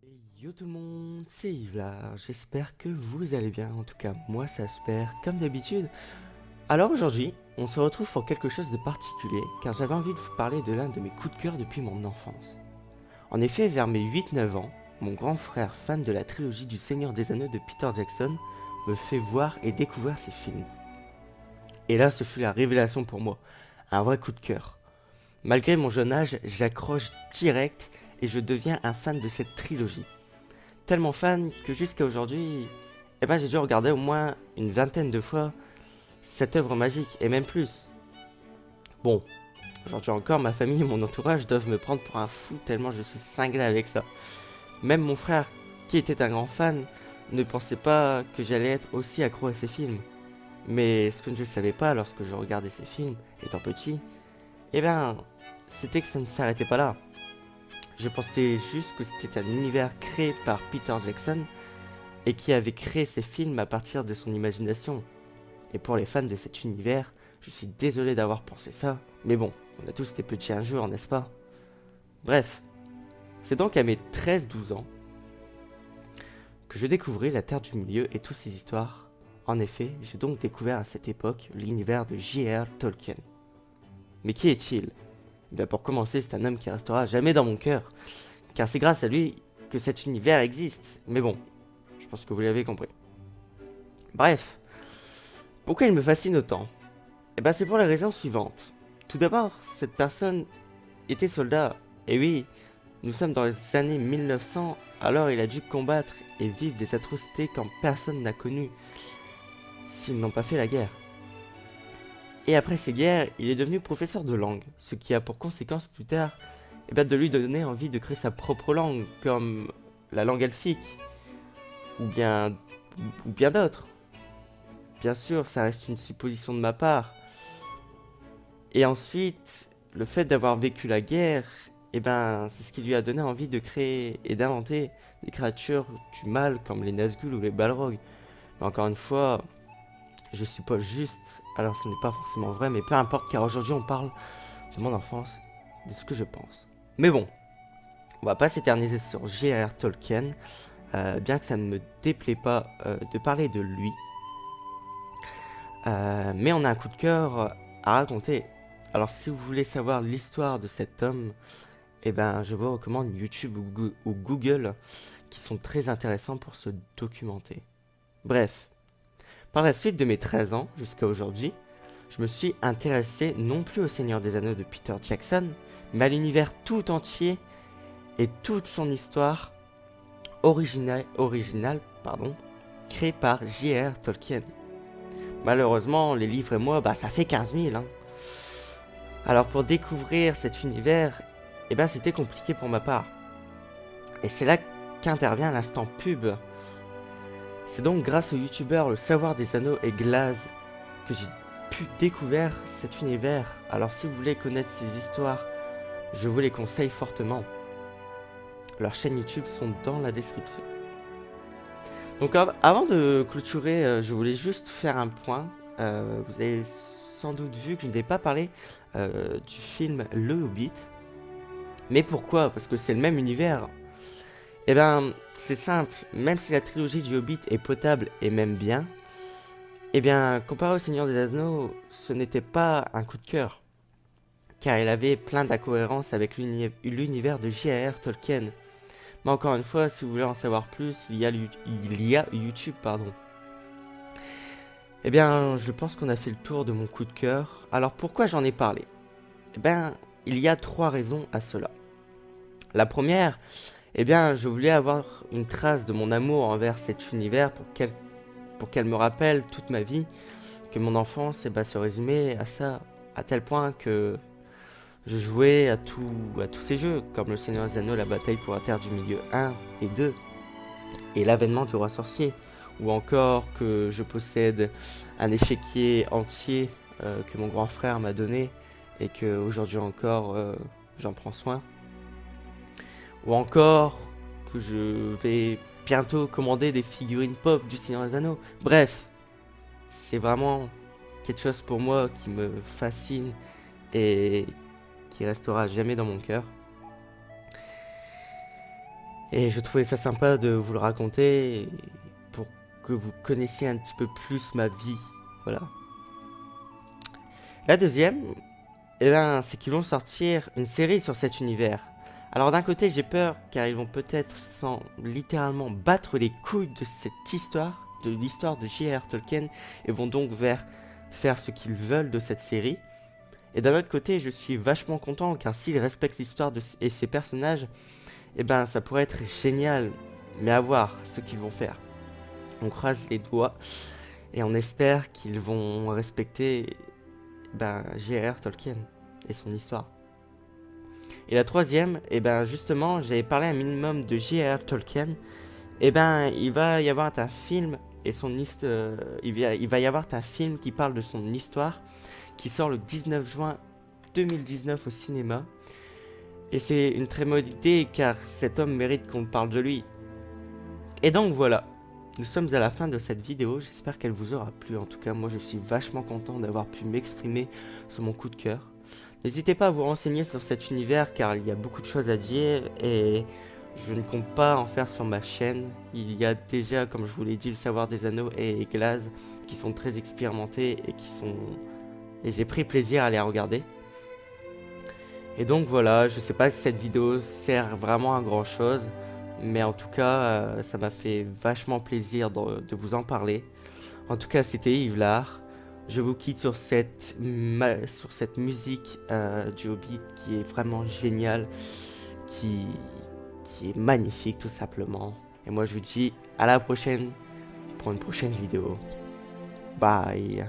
Hey, yo tout le monde, c'est Yves là, j'espère que vous allez bien, en tout cas moi ça espère comme d'habitude. Alors aujourd'hui, on se retrouve pour quelque chose de particulier, car j'avais envie de vous parler de l'un de mes coups de cœur depuis mon enfance. En effet, vers mes 8-9 ans, mon grand frère, fan de la trilogie du Seigneur des Anneaux de Peter Jackson, me fait voir et découvrir ces films. Et là, ce fut la révélation pour moi, un vrai coup de cœur. Malgré mon jeune âge, j'accroche direct et je deviens un fan de cette trilogie. Tellement fan que jusqu'à aujourd'hui, j'ai dû regarder au moins une vingtaine de fois cette œuvre magique, et même plus. Bon, aujourd'hui encore, ma famille et mon entourage doivent me prendre pour un fou tellement je suis cinglé avec ça. Même mon frère, qui était un grand fan, ne pensait pas que j'allais être aussi accro à ces films. Mais ce que je ne savais pas lorsque je regardais ces films, étant petit, eh bien, c'était que ça ne s'arrêtait pas là. Je pensais juste que c'était un univers créé par Peter Jackson et qui avait créé ces films à partir de son imagination. Et pour les fans de cet univers, je suis désolé d'avoir pensé ça, mais bon, on a tous été petits un jour, n'est-ce pas? Bref, c'est donc à mes 13-12 ans que je découvris la Terre du Milieu et toutes ses histoires. En effet, j'ai donc découvert à cette époque l'univers de J.R. Tolkien. Mais qui est-il? Bien pour commencer, c'est un homme qui restera jamais dans mon cœur, car c'est grâce à lui que cet univers existe. Mais bon, je pense que vous l'avez compris. Bref, pourquoi il me fascine autant? C'est pour les raisons suivantes. Tout d'abord, cette personne était soldat. Et oui, nous sommes dans les années 1900, alors il a dû combattre et vivre des atrocités quand personne n'a connu s'ils n'ont pas fait la guerre. Et après ces guerres, il est devenu professeur de langue, ce qui a pour conséquence plus tard de lui donner envie de créer sa propre langue, comme la langue elfique, ou bien, ou bien d'autres. Bien sûr, ça reste une supposition de ma part. Et ensuite, le fait d'avoir vécu la guerre, c'est ce qui lui a donné envie de créer et d'inventer des créatures du mal comme les Nazgûl ou les Balrogs. Mais encore une fois, je suppose juste, alors ce n'est pas forcément vrai, mais peu importe, car aujourd'hui on parle de mon enfance, de ce que je pense. Mais bon, on va pas s'éterniser sur J.R.R. Tolkien, bien que ça ne me déplaît pas de parler de lui. Mais on a un coup de cœur à raconter. Alors si vous voulez savoir l'histoire de cet homme, je vous recommande YouTube ou Google qui sont très intéressants pour se documenter. Bref, par la suite de mes 13 ans jusqu'à aujourd'hui, je me suis intéressé non plus au Seigneur des Anneaux de Peter Jackson, mais à l'univers tout entier et toute son histoire originale, créée par J.R.R. Tolkien. Malheureusement, les livres et moi, ça fait 15 000. Alors pour découvrir cet univers, c'était compliqué pour ma part. Et c'est là qu'intervient l'instant pub. C'est donc grâce au youtubeur Le Savoir des Anneaux et Glaze que j'ai pu découvrir cet univers. Alors si vous voulez connaître ces histoires, je vous les conseille fortement. Leurs chaînes YouTube sont dans la description. Donc avant de clôturer, je voulais juste faire un point. Vous avez sans doute vu que je n'ai pas parlé du film Le Hobbit. Mais pourquoi? Parce que c'est le même univers. C'est simple. Même si la trilogie du Hobbit est potable et même bien, comparé au Seigneur des Anneaux, ce n'était pas un coup de cœur. Car il avait plein d'incohérences avec l'univers de J.R.R. Tolkien. Mais encore une fois, si vous voulez en savoir plus, il y a YouTube, pardon. Je pense qu'on a fait le tour de mon coup de cœur. Alors pourquoi j'en ai parlé? Il y a 3 raisons à cela. La première, je voulais avoir une trace de mon amour envers cet univers pour qu'elle me rappelle toute ma vie que mon enfance se résumait à ça, à tel point que je jouais à tous ces jeux, comme le Seigneur des Anneaux, la bataille pour la Terre du Milieu 1 et 2, et l'avènement du roi sorcier, ou encore que je possède un échiquier entier que mon grand frère m'a donné, et que aujourd'hui encore j'en prends soin, ou encore que je vais bientôt commander des figurines pop du Seigneur des Anneaux. Bref, c'est vraiment quelque chose pour moi qui me fascine et qui restera jamais dans mon cœur. Et je trouvais ça sympa de vous le raconter pour que vous connaissiez un petit peu plus ma vie. Voilà. La deuxième, c'est qu'ils vont sortir une série sur cet univers. Alors d'un côté, j'ai peur car ils vont peut-être sans littéralement battre les couilles de cette histoire, de l'histoire de J.R.R. Tolkien, et vont donc faire ce qu'ils veulent de cette série. Et d'un autre côté, je suis vachement content car s'ils respectent l'histoire et ses personnages, ça pourrait être génial. Mais à voir ce qu'ils vont faire. On croise les doigts et on espère qu'ils vont respecter J.R.R. Tolkien et son histoire. Et la troisième, justement, j'avais parlé un minimum de J.R.R. Tolkien. Il va y avoir un film et il va y avoir un film qui parle de son histoire qui sort le 19 juin 2019 au cinéma. Et c'est une très bonne idée car cet homme mérite qu'on parle de lui. Et donc voilà, nous sommes à la fin de cette vidéo, j'espère qu'elle vous aura plu. En tout cas, moi je suis vachement content d'avoir pu m'exprimer sur mon coup de cœur. N'hésitez pas à vous renseigner sur cet univers car il y a beaucoup de choses à dire et je ne compte pas en faire sur ma chaîne. Il y a déjà, comme je vous l'ai dit, le Savoir des Anneaux et Glaze qui sont très expérimentés et j'ai pris plaisir à les regarder. Et donc voilà, je sais pas si cette vidéo sert vraiment à grand chose, mais en tout cas, ça m'a fait vachement plaisir de vous en parler. En tout cas, c'était Yvelard. Je vous quitte sur cette musique du Hobbit qui est vraiment géniale, qui est magnifique tout simplement. Et moi je vous dis à la prochaine pour une prochaine vidéo. Bye.